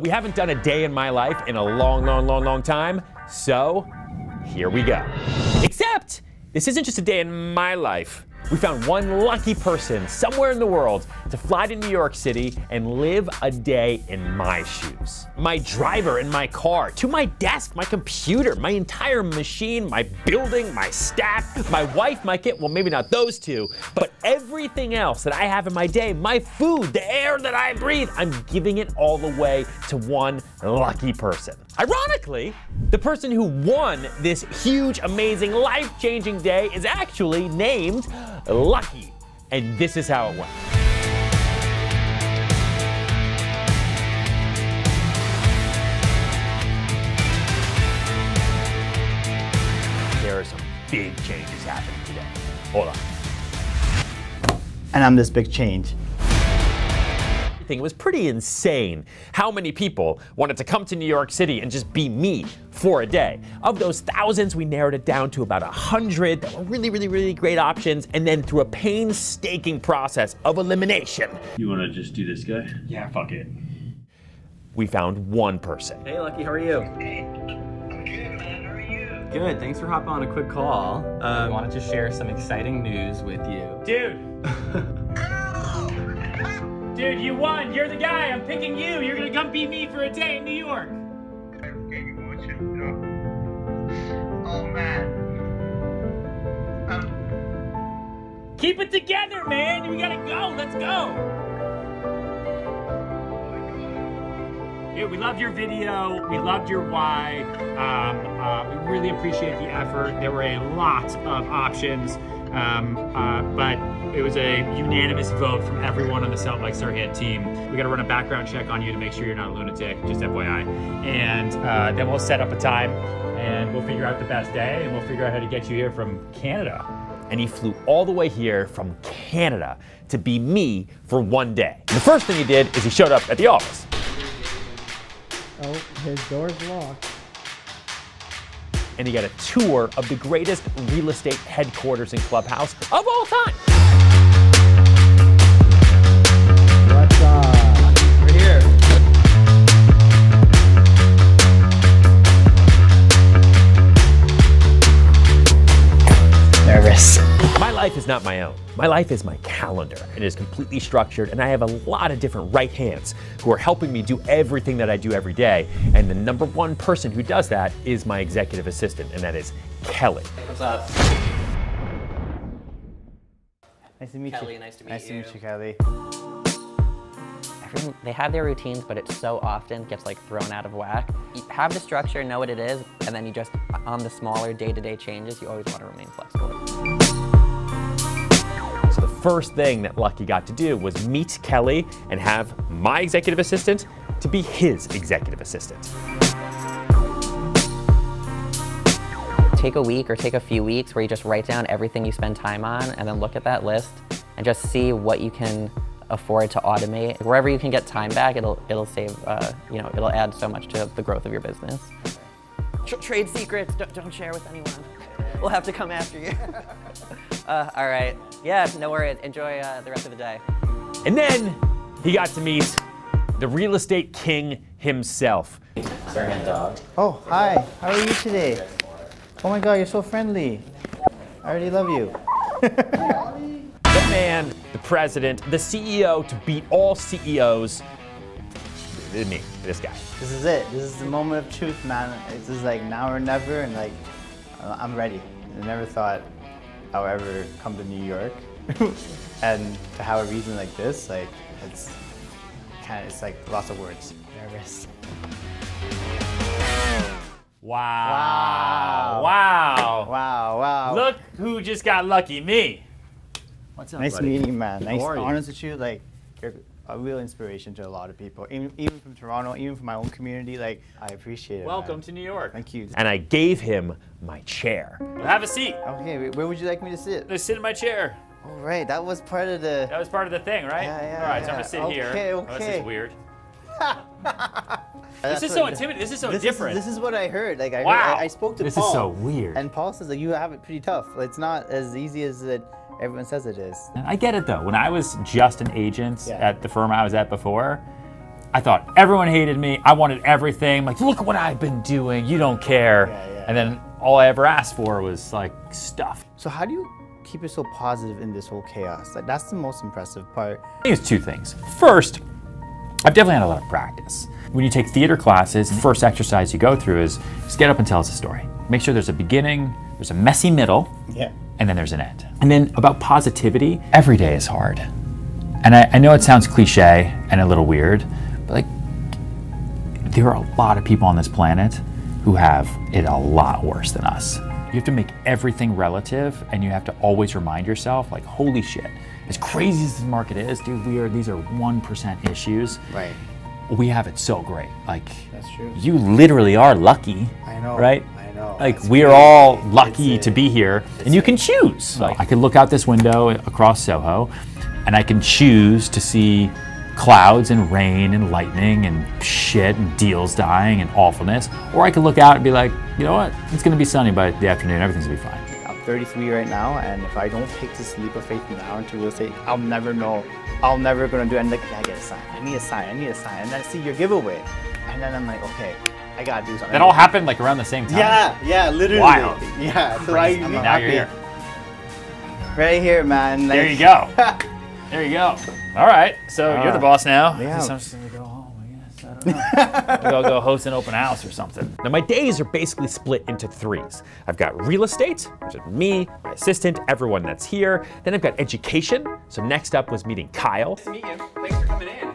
We haven't done a day in my life in a long time, so here we go. Except, this isn't just a day in my life. We found one lucky person somewhere in the world to fly to New York City and live a day in my shoes. My driver in my car, to my desk, my computer, my entire machine, my building, my staff, my wife, my kid, well maybe not those two, but everything else that I have in my day, my food, the air that I breathe, I'm giving it all away to one lucky person. Ironically, the person who won this huge, amazing, life-changing day is actually named Lucky. And this is how it went. There are some big changes happening today. Hold on. And I'm this big change. It was pretty insane how many people wanted to come to New York City and just be me for a day. Of those thousands, we narrowed it down to about 100 that were really great options, and then through a painstaking process of elimination. You want to just do this guy? Yeah, fuck it. We found one person. Hey Lucky, how are you? Good, thanks for hopping on a quick call. I wanted to share some exciting news with you. Dude! Dude, you won! You're the guy! I'm picking you! You're gonna come beat me for a day in New York! Oh man. Keep it together, man! We gotta go! Let's go! Dude, we loved your video. We loved your why. We really appreciate the effort. There were a lot of options. But it was a unanimous vote from everyone on the Salt Lake Serhant team. We got to run a background check on you to make sure you're not a lunatic, just FYI. And then we'll set up a time and we'll figure out the best day and we'll figure out how to get you here from Canada. And he flew all the way here from Canada to be me for one day. The first thing he did is he showed up at the office. Oh, his door's locked. And he got a tour of the greatest real estate headquarters and clubhouse of all time. What's up? We're here. Nervous. My life is not my own. My life is my calendar. It is completely structured, and I have a lot of different right hands who are helping me do everything that I do every day. And the number one person who does that is my executive assistant, and that is Kelly. What's up? Nice to meet Kelly, you. nice to meet Nice to you. meet you, Kelly. They have their routines, but it so often gets like thrown out of whack. You have the structure, know what it is, and then you just, on the smaller day-to-day changes, you always want to remain flexible. So the first thing that Lucky got to do was meet Kelly and have my executive assistant to be his executive assistant. Take a week or take a few weeks where you just write down everything you spend time on and then look at that list and just see what you can afford to automate. Wherever you can get time back, it'll save, you know, it'll add so much to the growth of your business. Trade secrets, don't share with anyone. We'll have to come after you. All right, yeah, no worries. Enjoy the rest of the day. And then he got to meet the real estate king himself. Serhant dog. Oh, hi. How are you today? Oh my God, you're so friendly. I already love you. The man, the president, the CEO to beat all CEOs. Me, this guy. This is it. This is the moment of truth, man. It's just like now or never, and like, I'm ready. I never thought I would ever come to New York. And to have a reason like this, like, it's like lots of words. Nervous. Wow. Wow. Wow. Wow, wow. Look who just got lucky, me. What's up, Nice buddy? meeting you, man. Nice, are you? honest with you, like, you're a real inspiration to a lot of people. Even from Toronto, even from my own community, like, I appreciate it. Welcome man. to New York. Thank you. And I gave him my chair. Have a seat. Okay, where would you like me to sit? Just sit in my chair. All right, that was part of the... That was part of the thing, right? Yeah, All right, so I'm yeah. gonna sit here. Okay, Oh, this okay. is weird. That's This is what- so intimidating. This is so different. This is what I heard. Like, Wow. I spoke to This Paul. is so weird. And Paul says that you have it pretty tough. It's not as easy as everyone says it is. I get it though. When I was just an agent Yeah. at the firm I was at before, I thought everyone hated me. I wanted everything. I'm like, look at what I've been doing. You don't care. And then all I ever asked for was like stuff. So how do you keep it so positive in this whole chaos? Like, that's the most impressive part. I think it's two things. First, I've definitely had a lot of practice. When you take theater classes, the first exercise you go through is just get up and tell us a story. Make sure there's a beginning, there's a messy middle, and then there's an end. And then about positivity, every day is hard. And I know it sounds cliche and a little weird, but like, there are a lot of people on this planet who have it a lot worse than us. You have to make everything relative, and you have to always remind yourself, like, holy shit, as crazy as this market is, dude, these are 1% issues. Right. We have it so great. Like, That's true. you literally are lucky. I know. Right? I know. Like, That's we're crazy. all lucky to be here, and you can choose. Like, I could look out this window across Soho, and I can choose to see clouds and rain and lightning and shit and deals dying and awfulness. Or I could look out and be like, you know what? It's gonna be sunny by the afternoon. Everything's gonna be fine. I'm 33 right now, and if I don't take this leap of faith now into real estate, I'll never know. I'm never gonna do it. And like, I get a sign. I need a sign. I need a sign. And then I see your giveaway, and then I'm like, okay, I gotta do something. That all happened like around the same time. Yeah, literally. Wild. Yeah, so I, I'm Now happy. you're here. Right here, man. Like, There you go. There you go. All right, so you're the boss now. Yeah. So I'm just gonna go home, I guess. I don't know. Maybe I'll go host an open house or something. Now my days are basically split into threes. I've got real estate, which is me, my assistant, everyone that's here. Then I've got education. So next up was meeting Kyle. Nice to meet you. Thanks for coming in.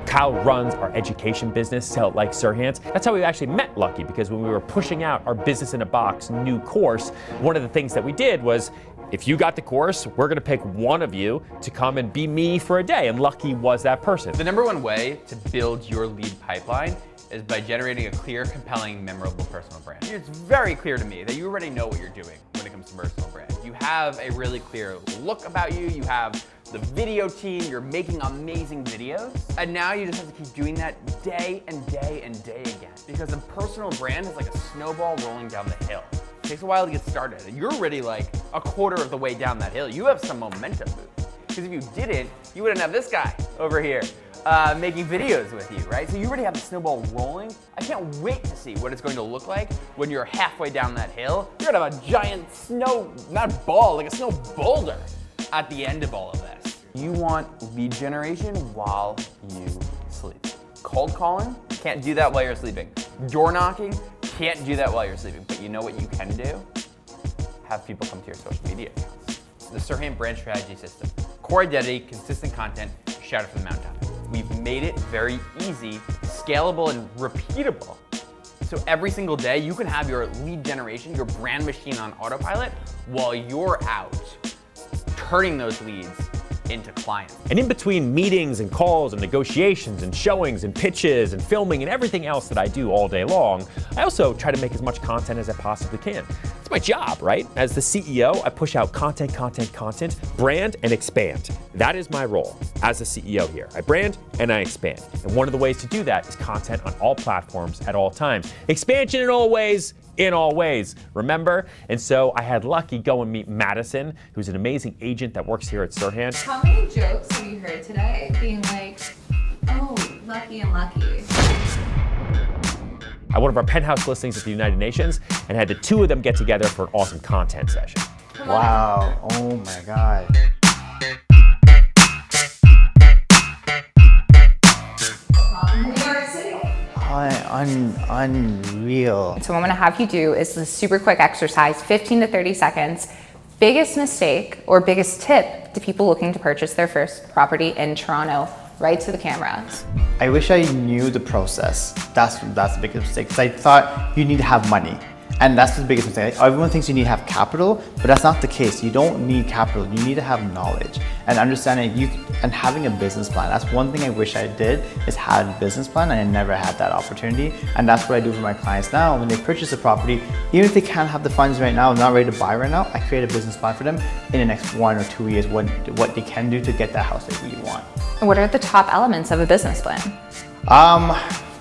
Kyle runs our education business, Sell It Like Serhant. That's how we actually met Lucky, because when we were pushing out our Business in a Box new course, one of the things that we did was, if you got the course, we're gonna pick one of you to come and be me for a day, and Lucky was that person. The number one way to build your lead pipeline is by generating a clear, compelling, memorable personal brand. It's very clear to me that you already know what you're doing when it comes to personal brand. You have a really clear look about you, you have the video team, you're making amazing videos, and now you just have to keep doing that day and day and day again. Because a personal brand is like a snowball rolling down the hill. It takes a while to get started, and you're already like a quarter of the way down that hill. You have some momentum move. Because if you didn't, you wouldn't have this guy over here making videos with you, right? So you already have the snowball rolling. I can't wait to see what it's going to look like when you're halfway down that hill. You're gonna have a giant snow, not ball, like a snow boulder at the end of all of this. You want lead generation while you sleep. Cold calling, can't do that while you're sleeping. Door knocking, can't do that while you're sleeping. But you know what you can do? Have people come to your social media accounts. The Serhant brand strategy system. Core identity, consistent content, shout it from the mountaintop. We've made it very easy, scalable, and repeatable. So every single day, you can have your lead generation, your brand machine on autopilot while you're out turning those leads into clients. And in between meetings and calls and negotiations and showings and pitches and filming and everything else that I do all day long, I also try to make as much content as I possibly can. It's my job, right? As the CEO, I push out content, brand, and expand. That is my role as the CEO here. I brand and I expand. And one of the ways to do that is content on all platforms at all times. Expansion in all ways, remember? And so I had Lucky go and meet Madison, who's an amazing agent that works here at Serhant. How many jokes have you heard today being like, oh, lucky and lucky? At one of our penthouse listings at the United Nations, and had the two of them get together for an awesome content session. Wow. Oh my God. New York City. Unreal. So what I'm gonna have you do is a super quick exercise, 15 to 30 seconds. Biggest mistake or biggest tip to people looking to purchase their first property in Toronto, right to the camera. I wish I knew the process. That's the biggest mistake. Because I thought you need to have money. And that's the biggest mistake. Everyone thinks you need to have capital, but that's not the case. You don't need capital. You need to have knowledge and understanding and having a business plan. That's one thing I wish I did, is had a business plan, and I never had that opportunity. And that's what I do for my clients now. When they purchase a property, even if they can't have the funds right now, not ready to buy right now, I create a business plan for them in the next 1 or 2 years, what they can do to get that house they really want. What are the top elements of a business plan?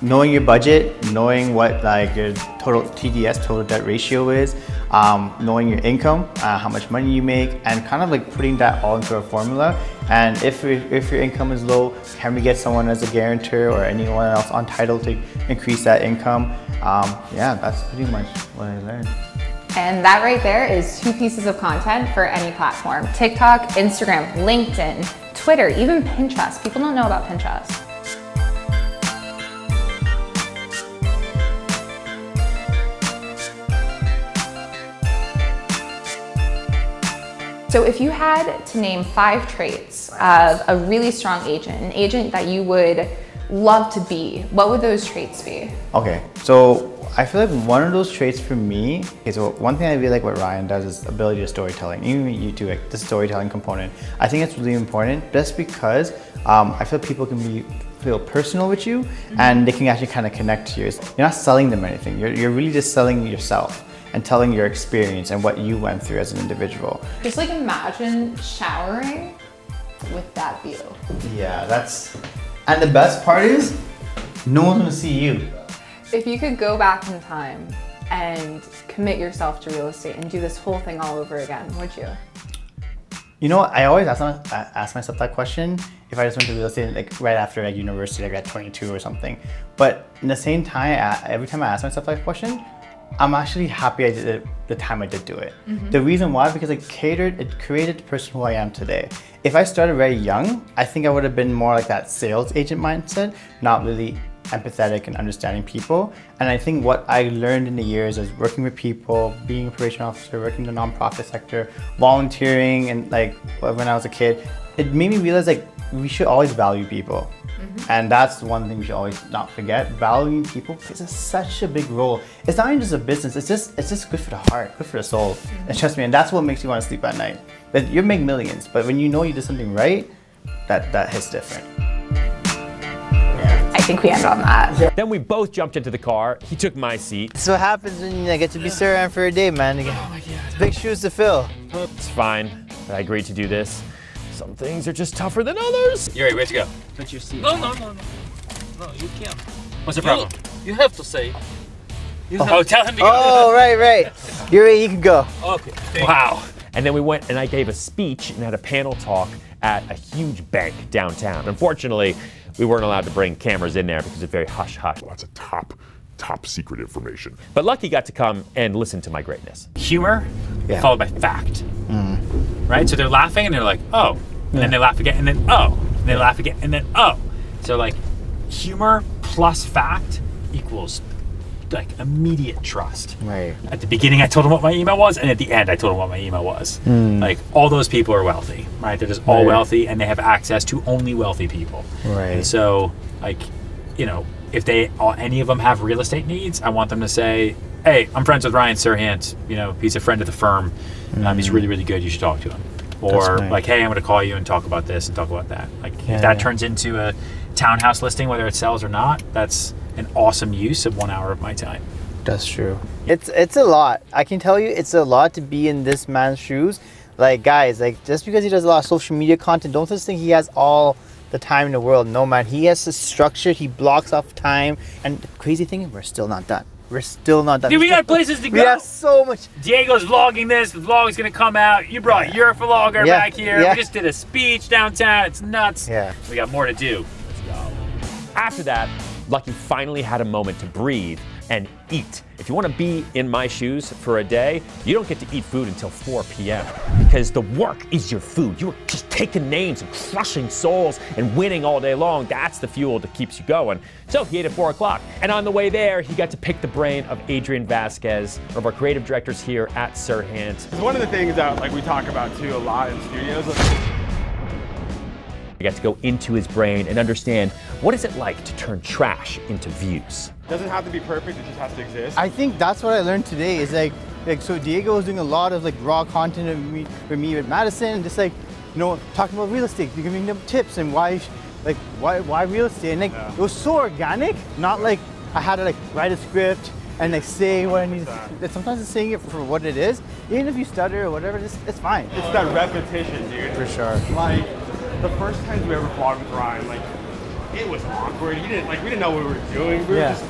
Knowing your budget, knowing what like your total TDS, total debt ratio is, knowing your income, how much money you make, and kind of like putting that all into a formula. And if your income is low, can we get someone as a guarantor or anyone else on title to increase that income? Yeah, that's pretty much what I learned. And that right there is 2 pieces of content for any platform. TikTok, Instagram, LinkedIn, Twitter, even Pinterest. People don't know about Pinterest. So if you had to name 5 traits of a really strong agent, an agent that you would love to be, what would those traits be? Okay, so I feel like one of those traits for me, okay, so one thing I really like what Ryan does is ability to storytelling. Even you too, like the storytelling component. I think it's really important just because I feel people can feel personal with you and they can actually kind of connect to you. You're not selling them anything. You're really just selling yourself and telling your experience and what you went through as an individual. Just like imagine showering with that view. Yeah, and the best part is, no one's gonna see you. If you could go back in time and commit yourself to real estate and do this whole thing all over again, would you? You know what, I always ask myself that question if I just went to real estate like right after like university, like at 22 or something. But in the same time, every time I ask myself that question, I'm actually happy I did it the time I did do it. The reason why, because it created the person who I am today. If I started very young, I think I would have been more like that sales agent mindset, not really empathetic and understanding people. And I think what I learned in the years is working with people, being a probation officer, working in the nonprofit sector, volunteering, and like when I was a kid, it made me realize like we should always value people. And that's one thing we should always not forget. Valuing people plays such a big role. It's not even just a business, it's just good for the heart, good for the soul. And trust me, and that's what makes you want to sleep at night. That you make millions, but when you know you did something right, that hits different. I think we end on that. Then we both jumped into the car. He took my seat. That's what happens when you get to be Serhant for a day, man. It's big shoes to fill. It's fine that I agreed to do this. Some things are just tougher than others. You're ready, where'd you go? Put your seat. No, you can't. What's the problem? You have to say. Oh, tell him to go. Oh, right. You're ready, you can go. Okay. Wow. And then we went and I gave a speech and had a panel talk at a huge bank downtown. Unfortunately, we weren't allowed to bring cameras in there because it's very hush-hush. Lots of top secret information. But Lucky got to come and listen to my greatness. Humor followed by fact. Right? So they're laughing and they're like, oh. And then they laugh again and then oh. And they laugh again and then oh. So like humor plus fact equals like immediate trust. Right. At the beginning I told them what my email was and at the end I told them what my email was. Like all those people are wealthy, right? They're just all wealthy and they have access to only wealthy people. Right. And so like, you know, if any of them have real estate needs, I want them to say, hey, I'm friends with Ryan Serhant, you know, he's a friend of the firm. He's really, really good, you should talk to him. Or like, hey, I'm gonna call you and talk about this and talk about that. Like if that turns into a townhouse listing, whether it sells or not, that's an awesome use of 1 hour of my time. That's true. It's a lot. I can tell you it's a lot to be in this man's shoes. Like guys, like just because he does a lot of social media content, don't just think he has all the time in the world. No man, he has a structure, he blocks off time, and the crazy thing is we're still not done. We're still not done. Dude, we got places to go. We have so much. Diego's vlogging this. The vlog's gonna come out. You brought your vlogger back here. We just did a speech downtown. It's nuts. Yeah. We got more to do. Let's go. After that, Lucky finally had a moment to breathe and eat. If you want to be in my shoes for a day, you don't get to eat food until 4 p.m. because the work is your food. You're just taking names and crushing souls and winning all day long. That's the fuel that keeps you going. So he ate at 4 o'clock. And on the way there, he got to pick the brain of Adrian Vasquez, one of our creative directors here at Serhant. One of the things that like we talk about too a lot in studios. I got to go into his brain and understand what is it like to turn trash into views. It doesn't have to be perfect, it just has to exist. I think that's what I learned today is like so Diego was doing a lot of like raw content with me with Madison and just like, you know, talking about real estate, giving them tips and why real estate, and like it was so organic, not like I had to like write a script and like say what I need. Sometimes it's saying it for what it is, even if you stutter or whatever, it's fine. It's that repetition, dude. For sure. Like the first times we ever vlogged with Ryan, like it was awkward. We didn't know what we were doing. We were just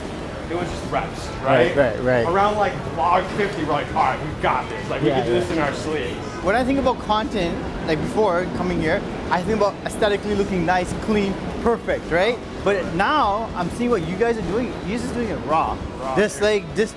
it was just reps, right? Right. Around like vlog 50, we're like, all right, we've got this. Like, we can do this in our sleeves. When I think about content, like before coming here, I think about aesthetically looking nice, clean, perfect, right? But now I'm seeing what you guys are doing. You're just doing it raw. Just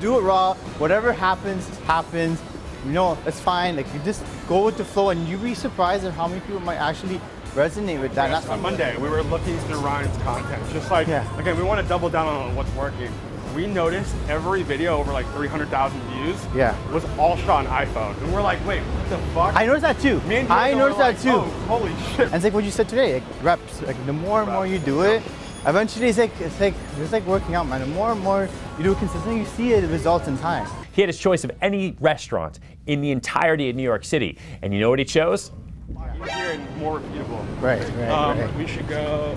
do it raw. Whatever happens, happens. You know, it's fine. Like, you just go with the flow, and you'd be surprised at how many people might actually resonate with that. Yes, on Monday, we were looking through Ryan's content, just like, again, we want to double down on what's working. We noticed every video over like 300,000 views was all shot on iPhone. And we're like, wait, what the fuck? I noticed that too. I noticed that too. Oh, holy shit. And it's like what you said today, like reps. Like the more and more you do it, eventually it's like working out, man. The more and more you do it consistently, you see the results in time. He had his choice of any restaurant in the entirety of New York City. And you know what he chose? Easier and more repeatable. Right. We should go.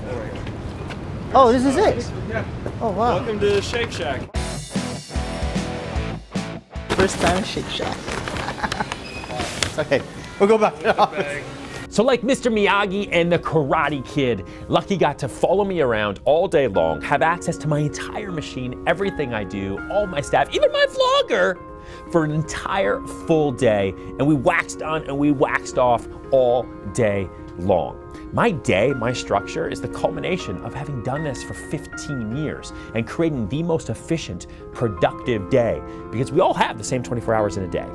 Oh, this is it? Yeah. Oh, wow. Welcome to Shake Shack. First time at Shake Shack. Okay, we'll go back. So like Mr. Miyagi and the Karate Kid, Lucky got to follow me around all day long, have access to my entire machine, everything I do, all my staff, even my vlogger, for an entire full day. And we waxed on and we waxed off all day long. My day, my structure, is the culmination of having done this for 15 years and creating the most efficient, productive day, because we all have the same 24 hours in a day.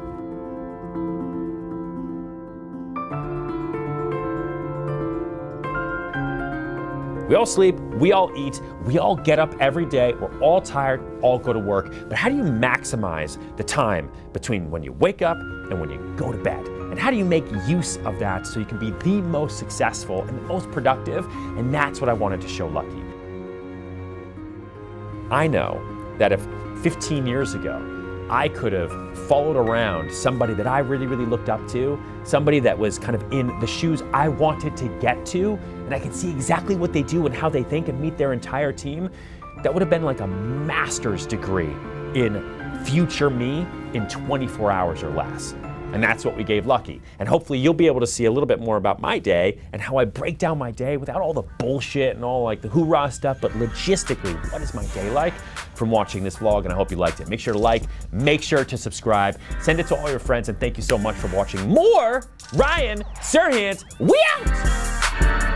We all sleep, we all eat, we all get up every day, we're all tired, all go to work. But how do you maximize the time between when you wake up and when you go to bed? And how do you make use of that so you can be the most successful and the most productive? And that's what I wanted to show Lucky. I know that if 15 years ago, I could have followed around somebody that I really, really looked up to, somebody that was kind of in the shoes I wanted to get to, and I could see exactly what they do and how they think and meet their entire team, that would have been like a master's degree in future me in 24 hours or less. And that's what we gave Lucky. And hopefully you'll be able to see a little bit more about my day and how I break down my day without all the bullshit and all like the hoorah stuff, but logistically, what is my day like from watching this vlog? And I hope you liked it. Make sure to like, make sure to subscribe, send it to all your friends, and thank you so much for watching more Ryan Serhant. We out!